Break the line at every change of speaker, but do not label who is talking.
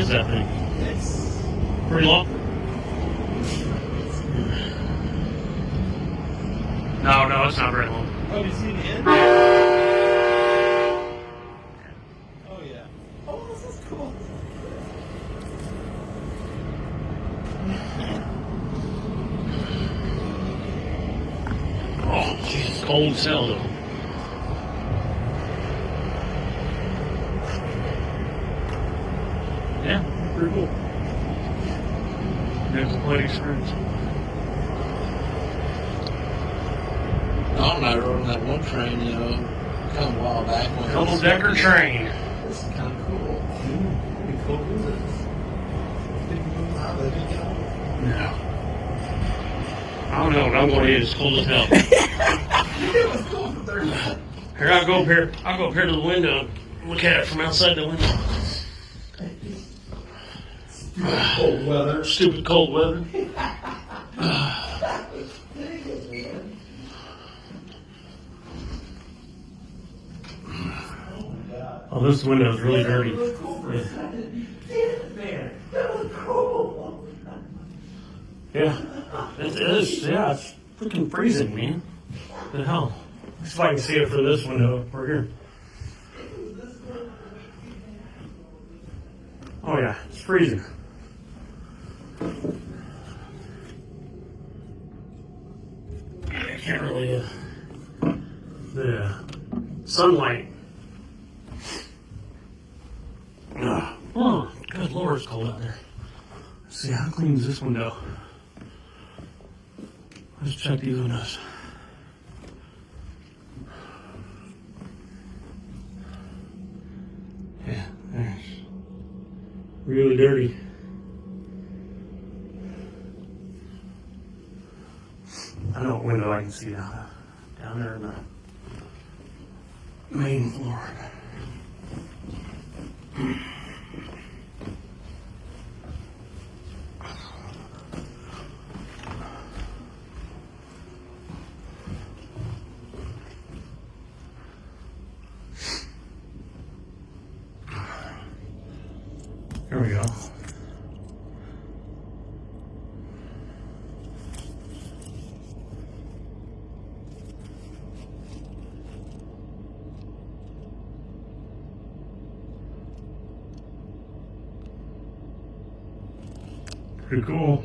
is that thing?
It's
Pretty long? No, it's not very long.
Oh, you see the end? Oh, yeah. Oh, this is cool.
Oh, jeez, it's cold as hell, though. Yeah, pretty cool. It's a quite experience.
Don and I rode on that one train, you know, kind of a while back.
Double decker train.
This is kind of cool. Pretty cool. Is this?
No. I don't know what I'm going to do. It's cold as hell.
It was cool for 30 minutes.
Here, I'll go up here. I'll go up here to the window and look at it from outside the window.
Cold weather.
Stupid cold weather. Oh, this window is really dirty.
That was cool.
Yeah, it is. Yeah, it's freaking freezing, man. What the hell? Let's see if I can see it for this window over here. Oh yeah, it's freezing. I can't really. The sunlight. Oh, good lord, it's cold out there. Let's see, how clean is this window? Let's check these windows. Yeah, there's really dirty. I know what window I can see down there in the main floor. There we go. Pretty cool.